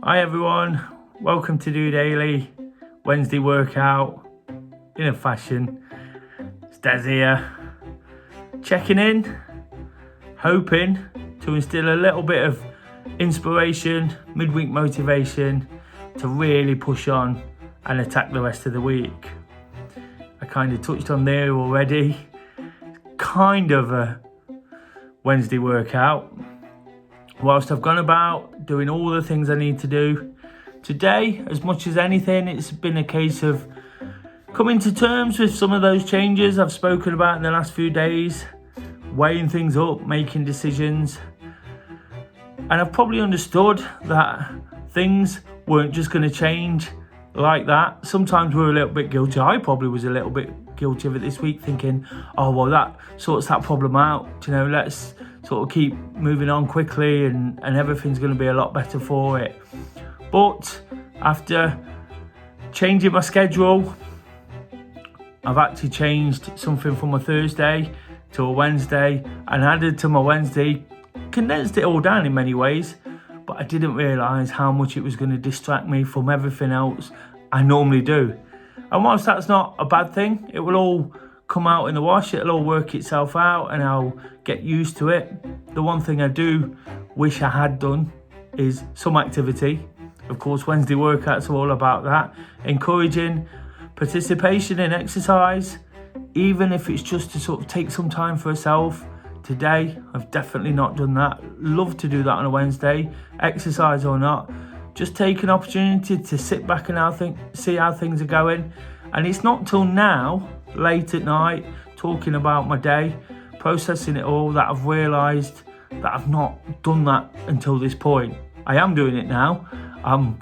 Hi everyone, welcome to DOdaily Wednesday workout in a fashion. It's Des here, checking in, hoping to instill a little bit of inspiration, midweek motivation to really push on and attack the rest of the week. I kind of touched on there already, kind of a Wednesday workout. Whilst I've gone about doing all the things I need to do, today, as much as anything, it's been a case of coming to terms with some of those changes I've spoken about in the last few days, weighing things up, making decisions. And I've probably understood that things weren't just going to change like that. Sometimes we're a little bit guilty. I probably was a little bit guilty of it this week, thinking, oh, well, that sorts that problem out. Let's sort of keep moving on quickly and everything's going to be a lot better for it. But after changing my schedule, I've actually changed something from a Thursday to a Wednesday and added to my Wednesday, condensed it all down in many ways, but I didn't realise how much it was going to distract me from everything else I normally do. And whilst that's not a bad thing, it will all come out in the wash, it'll all work itself out and I'll get used to it. The one thing I do wish I had done is some activity. Of course, Wednesday workouts are all about that, encouraging participation in exercise, even if it's just to sort of take some time for herself. Today, I've definitely not done that. Love to do that on a Wednesday, exercise or not. Just take an opportunity to sit back and see how things are going. And it's not till now, late at night, talking about my day, processing it all, that I've realised that I've not done that until this point. I am doing it now. I'm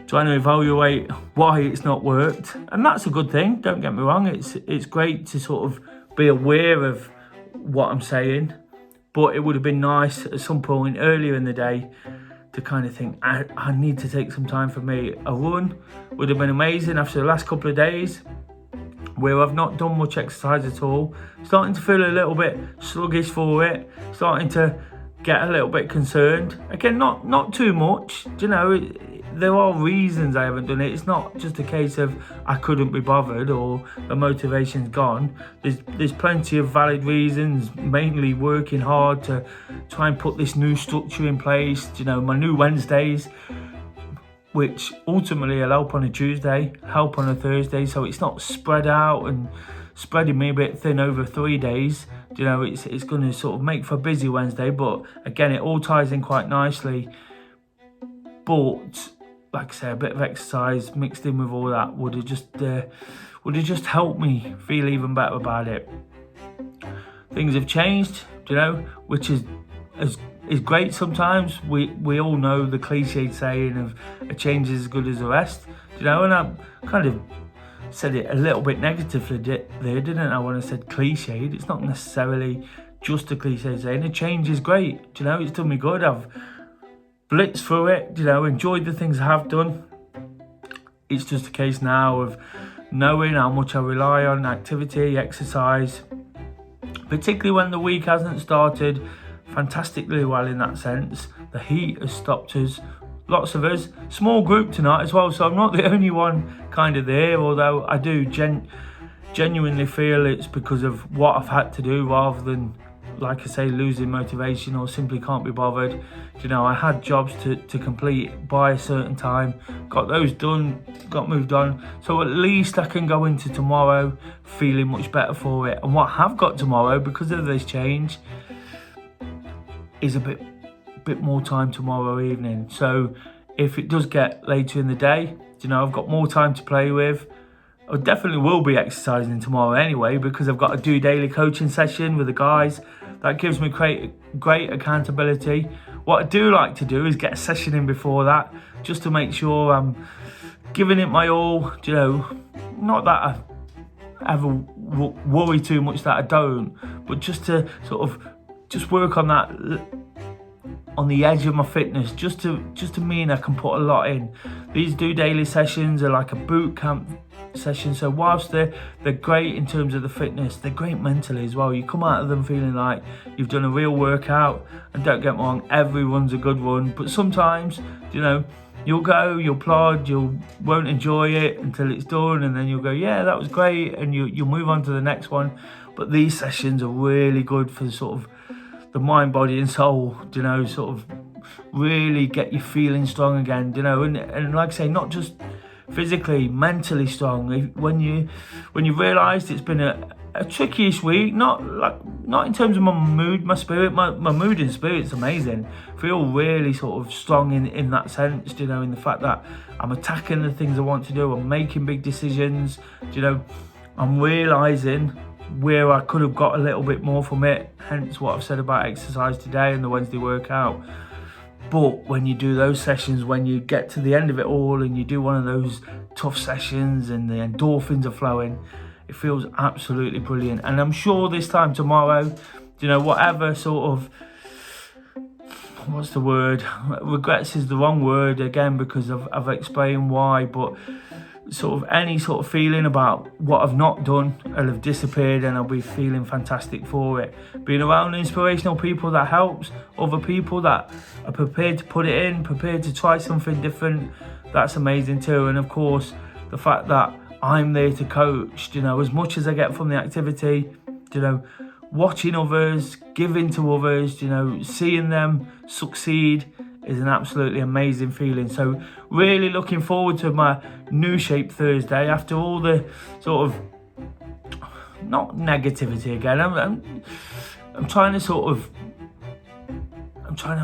trying to evaluate why it's not worked. And that's a good thing, don't get me wrong. It's great to sort of be aware of what I'm saying. But it would have been nice at some point earlier in the day to kind of think, I need to take some time for me. A run would have been amazing after the last couple of days where I've not done much exercise at all. Starting to feel a little bit sluggish for it. Starting to get a little bit concerned. Again, not too much. There are reasons I haven't done it. It's not just a case of I couldn't be bothered or the motivation's gone. There's plenty of valid reasons, mainly working hard to try and put this new structure in place. My new Wednesdays, which ultimately will help on a Tuesday, help on a Thursday, so it's not spread out and spreading me a bit thin over 3 days. It's going to sort of make for a busy Wednesday, but again, it all ties in quite nicely. But like I say, a bit of exercise mixed in with all that would have just helped me feel even better about it. Things have changed, which is great sometimes. We all know the cliched saying of a change is as good as the rest, and I kind of said it a little bit negatively there, didn't I, when I said cliched? It's not necessarily just a cliche saying. A change is great, it's done me good. I've blitzed through it, enjoyed the things I have done. It's just a case now of knowing how much I rely on activity, exercise, particularly when the week hasn't started fantastically well in that sense. The heat has stopped us, lots of us, small group tonight as well, so I'm not the only one kind of there, although I do genuinely feel it's because of what I've had to do rather than, like I say, losing motivation or simply can't be bothered. I had jobs to complete by a certain time, got those done, got moved on, so at least I can go into tomorrow feeling much better for it. And what I have got tomorrow, because of this change, is a bit more time tomorrow evening. So if it does get later in the day, I've got more time to play with. I definitely will be exercising tomorrow anyway, because I've got a DOdaily coaching session with the guys. That gives me great accountability. What I do like to do is get a session in before that, just to make sure I'm giving it my all. Not that I ever worry too much that I don't, but just to sort of just work on that, on the edge of my fitness, just to mean I can put a lot in. These DOdaily sessions are like a boot camp session, so whilst they're great in terms of the fitness, they're great mentally as well. You come out of them feeling like you've done a real workout. And don't get me wrong, every run's a good run, but sometimes you'll go, you'll plod, you won't enjoy it until it's done, and then you'll go, yeah, that was great, and you'll move on to the next one. But these sessions are really good for sort of the mind, body and soul, sort of really get you feeling strong again, and like I say, not just physically, mentally strong. When you realised it's been a tricky-ish week, not in terms of my mood, my spirit, my mood and spirit's amazing. Feel really sort of strong in that sense, in the fact that I'm attacking the things I want to do, I'm making big decisions, I'm realising where I could have got a little bit more from it, hence what I've said about exercise today and the Wednesday workout. But when you do those sessions, when you get to the end of it all and you do one of those tough sessions and the endorphins are flowing, it feels absolutely brilliant. And I'm sure this time tomorrow, whatever sort of, what's the word? Regrets is the wrong word again, because I've explained why, but sort of any sort of feeling about what I've not done will have disappeared, and I'll be feeling fantastic for it. Being around inspirational people that helps, other people that are prepared to put it in, prepared to try something different, that's amazing too. And of course, the fact that I'm there to coach, as much as I get from the activity, watching others, giving to others, seeing them succeed is an absolutely amazing feeling. So really looking forward to my New Shape Thursday after all the sort of, not negativity again, I'm trying to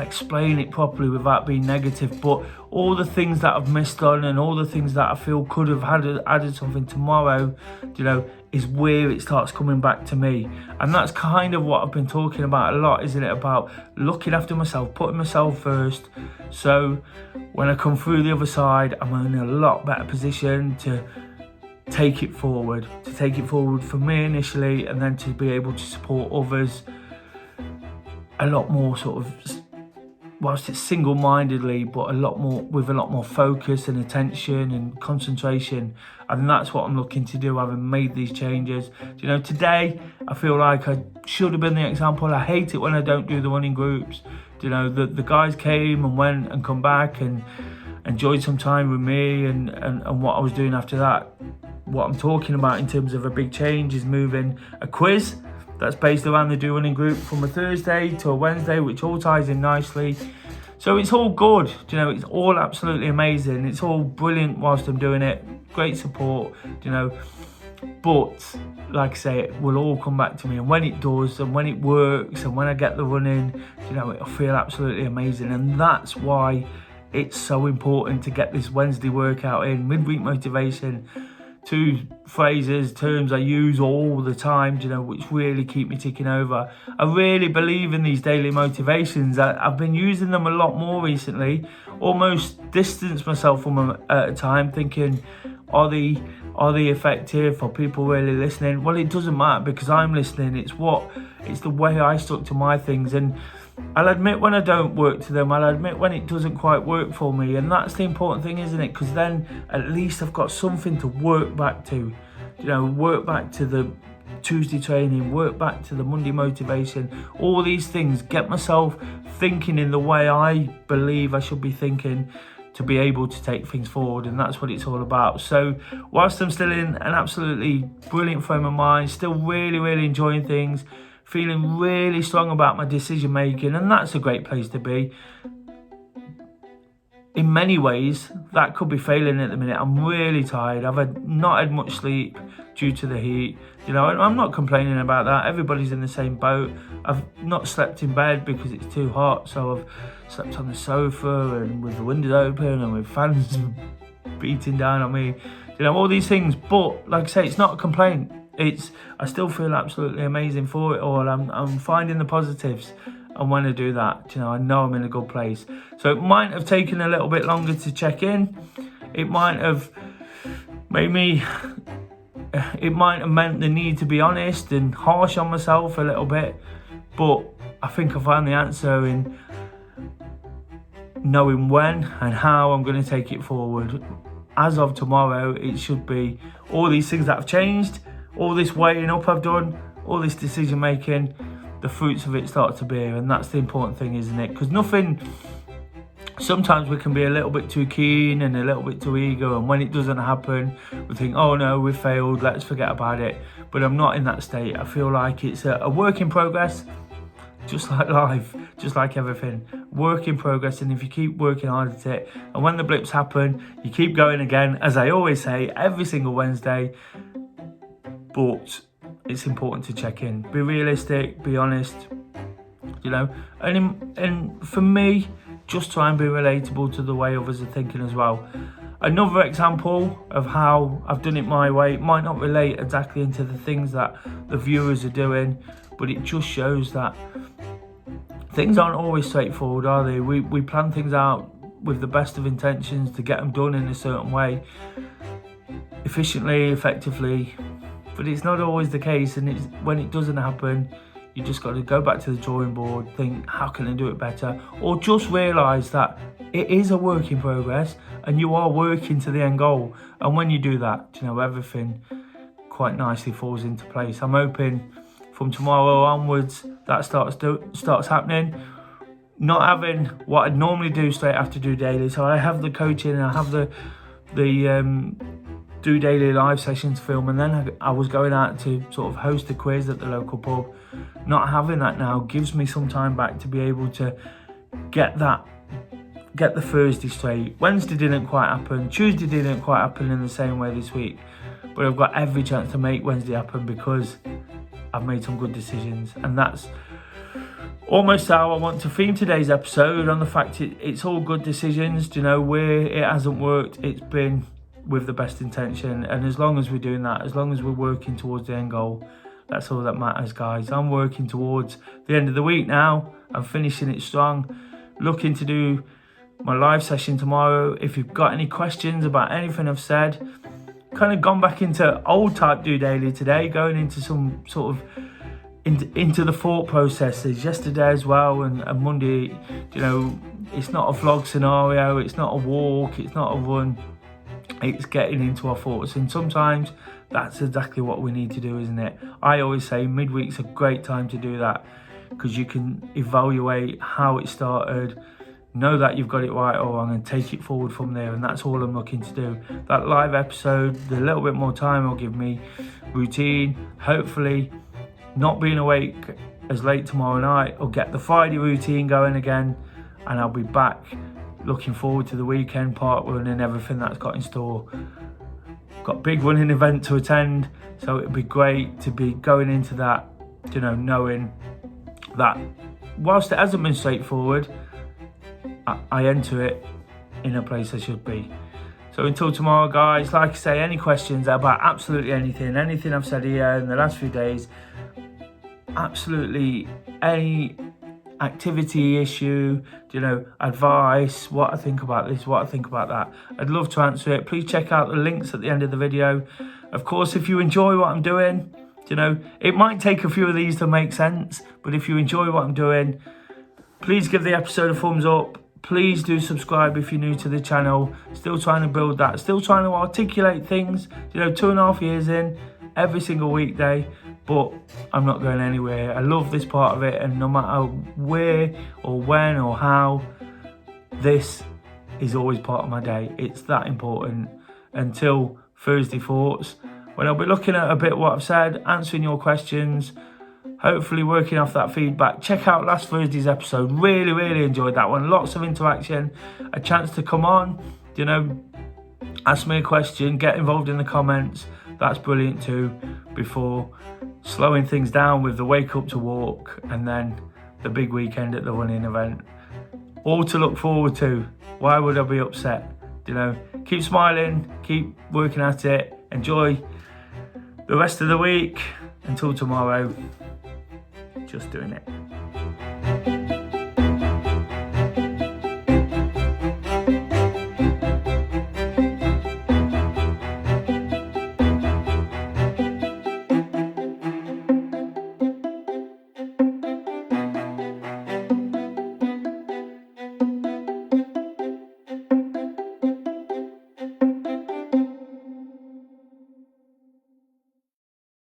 explain it properly without being negative, but all the things that I've missed on and all the things that I feel could have added something tomorrow, is where it starts coming back to me. And that's kind of what I've been talking about a lot, isn't it? About looking after myself, putting myself first. So when I come through the other side, I'm in a lot better position to take it forward for me initially, and then to be able to support others a lot more sort of, whilst it's single-mindedly, but with a lot more focus and attention and concentration. And that's what I'm looking to do, having made these changes. Today I feel like I should have been the example. I hate it when I don't do the running groups. The guys came and went and come back and enjoyed some time with me, and what I was doing after that. What I'm talking about in terms of a big change is moving a quiz that's based around the Do Running group from a Thursday to a Wednesday, which all ties in nicely. So it's all good, it's all absolutely amazing. It's all brilliant whilst I'm doing it. Great support, But like I say, it will all come back to me. And when it does, and when it works, and when I get the running, it'll feel absolutely amazing. And that's why it's so important to get this Wednesday workout in. Midweek motivation. 2 phrases, terms I use all the time, which really keep me ticking over. I really believe in these daily motivations. I've been using them a lot more recently, almost distance myself from them at a time, thinking, are they effective? Are people really listening? Well, it doesn't matter, because I'm listening. It's the way I stuck to my things, and I'll admit when I don't work to them. I'll admit when it doesn't quite work for me. And that's the important thing, isn't it? Because then at least I've got something to work back to. Work back to the Tuesday training, work back to the Monday motivation. All these things, get myself thinking in the way I believe I should be thinking to be able to take things forward. And that's what it's all about. So whilst I'm still in an absolutely brilliant frame of mind, still really, really enjoying things, feeling really strong about my decision making, and that's a great place to be. In many ways, that could be failing at the minute. I'm really tired. I've not had much sleep due to the heat. I'm not complaining about that. Everybody's in the same boat. I've not slept in bed because it's too hot, so I've slept on the sofa and with the windows open and with fans beating down on me. All these things. But like I say, it's not a complaint. I still feel absolutely amazing for it all. I'm finding the positives, and when I do that, I know I'm in a good place. So it might have taken a little bit longer to check in. It might have meant the need to be honest and harsh on myself a little bit, but I think I found the answer in knowing when and how I'm going to take it forward. As of tomorrow, it should be all these things that have changed, all this weighing up I've done, all this decision making, the fruits of it start to bear. And that's the important thing, isn't it? Because nothing sometimes we can be a little bit too keen and a little bit too eager, and when it doesn't happen we think, oh no, we failed, let's forget about it. But I'm not in that state. I feel like it's a work in progress, just like life, just like everything, work in progress. And if you keep working hard at it, and when the blips happen, you keep going again, as I always say every single Wednesday. But it's important to check in, be realistic, be honest, and for me, just try and be relatable to the way others are thinking as well. Another example of how I've done it my way, it might not relate exactly into the things that the viewers are doing, but it just shows that things aren't always straightforward, are they? We plan things out with the best of intentions to get them done in a certain way, efficiently, effectively, but it's not always the case. And when it doesn't happen, you just got to go back to the drawing board, think, how can I do it better? Or just realise that it is a work in progress and you are working to the end goal. And when you do that, everything quite nicely falls into place. I'm hoping from tomorrow onwards that starts happening. Not having what I'd normally do straight after DOdaily. So I have the coaching and I have the DOdaily live sessions film, and then I was going out to sort of host a quiz at the local pub. Not having that now gives me some time back to be able to get the Thursday straight. Wednesday didn't quite happen, Tuesday didn't quite happen in the same way this week, but I've got every chance to make Wednesday happen because I've made some good decisions. And that's almost how I want to theme today's episode, on the fact it's all good decisions. Where it hasn't worked, it's been with the best intention. And as long as we're doing that, as long as we're working towards the end goal, that's all that matters, guys. I'm working towards the end of the week now. I'm finishing it strong. Looking to do my live session tomorrow. If you've got any questions about anything I've said, kind of gone back into old type DOdaily today, going into some sort of into the thought processes yesterday as well, and Monday. It's not a vlog scenario, it's not a walk, it's not a run, it's getting into our thoughts. And sometimes that's exactly what we need to do, isn't it? I always say midweek's a great time to do that, because you can evaluate how it started, know that you've got it right or wrong, and take it forward from there. And that's all I'm looking to do. That live episode, the little bit more time will give me routine, hopefully not being awake as late tomorrow night, or get the Friday routine going again, and I'll be back looking forward to the weekend, park run and everything that's got in store. Got a big running event to attend, so it'd be great to be going into that, knowing that whilst it hasn't been straightforward, I enter it in a place I should be. So until tomorrow, guys, like I say, any questions about absolutely anything I've said here in the last few days, absolutely any activity issue, advice, what I think about this, what I think about that, I'd love to answer it. Please check out the links at the end of the video. Of course, if you enjoy what I'm doing, it might take a few of these to make sense, but if you enjoy what I'm doing, please give the episode a thumbs up. Please do subscribe if you're new to the channel. Still trying to build that, still trying to articulate things, 2.5 years in, every single weekday, but I'm not going anywhere. I love this part of it, and no matter where or when or how, this is always part of my day. It's that important. Until Thursday Thoughts, when I'll be looking at a bit what I've said, answering your questions, hopefully working off that feedback. Check out last Thursday's episode. Really enjoyed that one. Lots of interaction, a chance to come on, ask me a question, get involved in the comments. That's brilliant too, before slowing things down with the wake up to walk and then the big weekend at the running event. All to look forward to. Why would I be upset? Keep smiling, keep working at it, enjoy the rest of the week. Until tomorrow, just doing it.